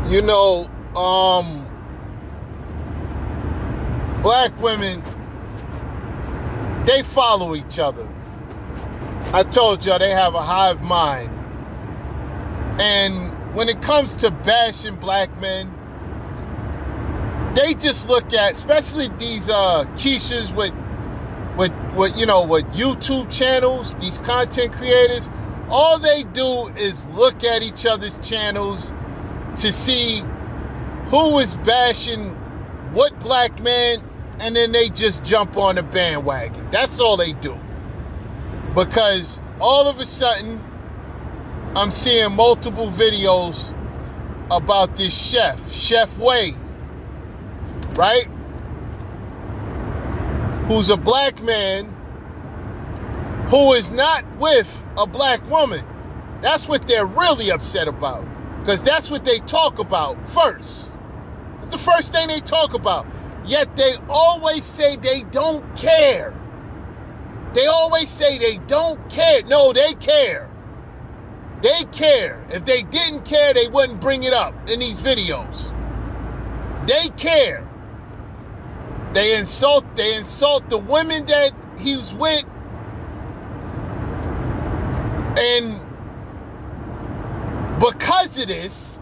You know, black women, they follow each other. I told y'all they have a hive mind. And when it comes to bashing black men, they just look at, especially these Keishas with YouTube channels, these content creators, all they do is look at each other's channels to see who is bashing what black man, and then they just jump on the bandwagon. That's all they do. Because all of a sudden, I'm seeing multiple videos about this Chef Wade, right? Who's a black man who is not with a black woman. That's what they're really upset about, because that's what they talk about first. It's the first thing they talk about. Yet they always say they don't care. They always say they don't care. No, they care. They care. If they didn't care, they wouldn't bring it up in these videos. They care. They insult the women that he was with. And because of this,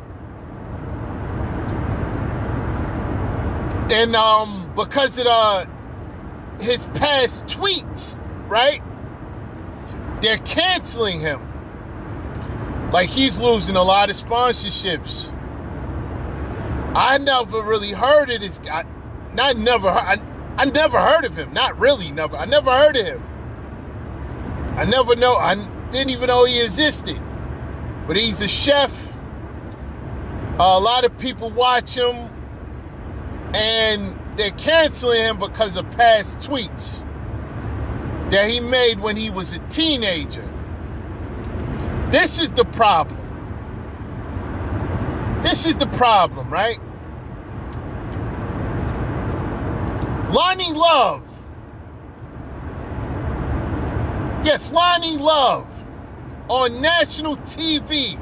and because of his past tweets, right? They're canceling him. Like, he's losing a lot of sponsorships. I never really heard of this guy. I never heard of him. Not really, never. I never heard of him. I didn't even know he existed. But he's a chef. A lot of people watch him, and they're canceling him because of past tweets that he made when he was a teenager. This is the problem. This is the problem, right? Loni Love. Yes, Loni Love on national TV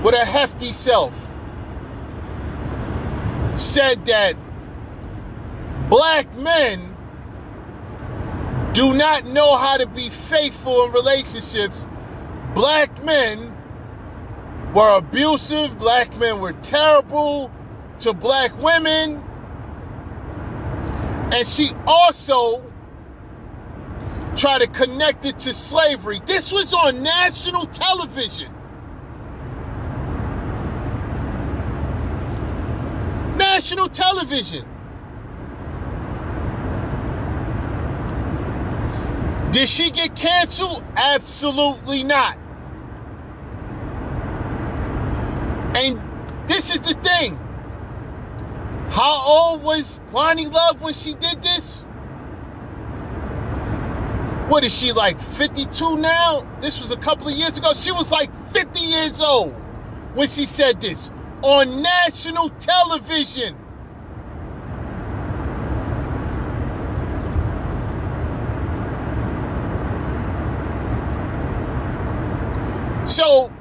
with a hefty self said that black men do not know how to be faithful in relationships. Black men were abusive. Black men were terrible to black women. And she also tried to connect it to slavery. This was on national television. National television. Did she get canceled? Absolutely not. And this is the thing. How old was Loni Love when she did this? What is she, like 52 now? This was a couple of years ago. She was like 50 years old when she said this on national television. So,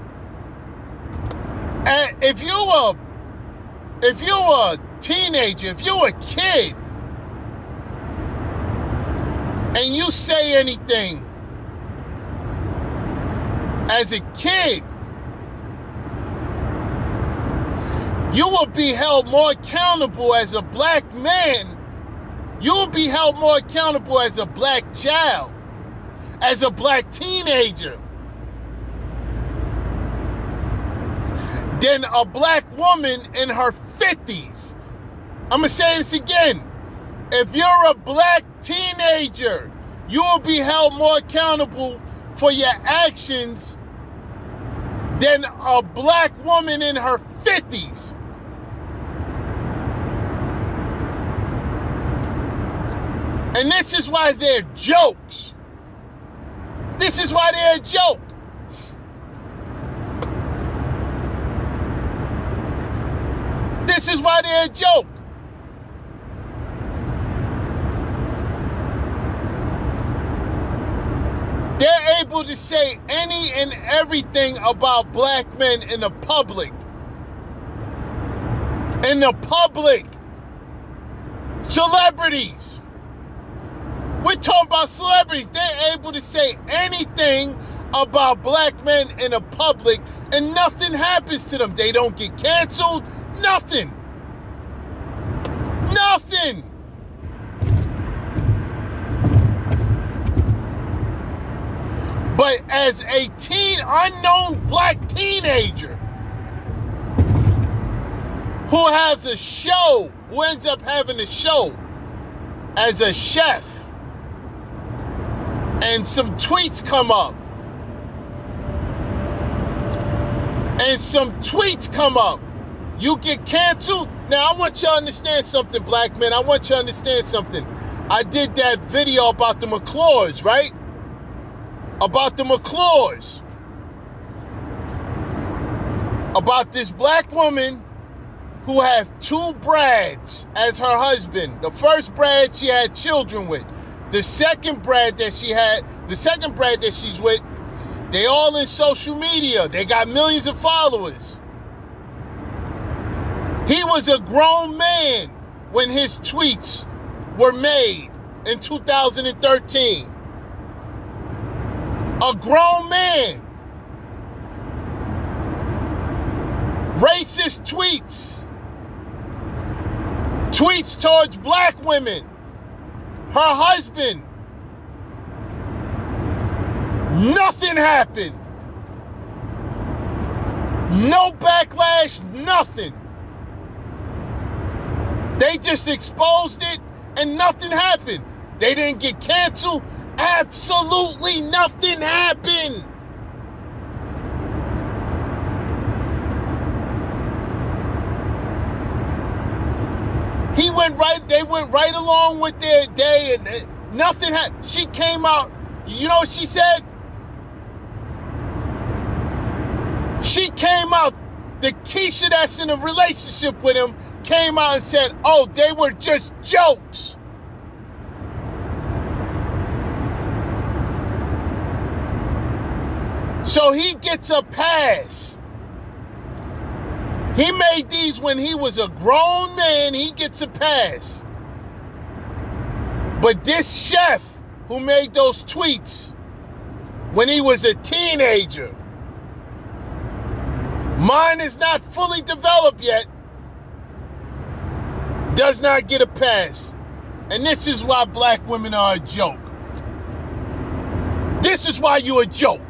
if you're a teenager, if you're a kid, and you say anything as a kid, you will be held more accountable as a black man. You will be held more accountable as a black child, as a black teenager, than a black woman in her 50s. I'm going to say this again. If you're a black teenager, you will be held more accountable for your actions than a black woman in her 50s. And this is why they're jokes. This is why they're a joke. This is why they're a joke. They're able to say any and everything about black men in the public in the public. Celebrities. We're talking about celebrities. They're able to say anything about black men in the public and nothing happens to them. They don't get canceled. Nothing. Nothing. But as a unknown black teenager who has a show, who ends up having a show as a chef, and some tweets come up, you get canceled. Now, I want you to understand something, black men. I want you to understand something. I did that video about the McClures, right? About the McClures. About this black woman who had 2 Brads as her husband. The first Brad she had children with. The second Brad that she's with, they all in social media. They got millions of followers. He was a grown man when his tweets were made in 2013. A grown man. Racist tweets. Tweets towards black women. Her husband. Nothing happened. No backlash, nothing. They just exposed it and nothing happened. They didn't get canceled. Absolutely nothing happened. They went right along with their day and nothing happened. She came out, you know what she said? She came out, the Keisha that's in a relationship with him came out and said, oh, they were just jokes. So he gets a pass. He made these when he was a grown man, he gets a pass. But this chef who made those tweets when he was a teenager, mine is not fully developed yet, does not get a pass. And this is why black women are a joke. This is why you're a joke.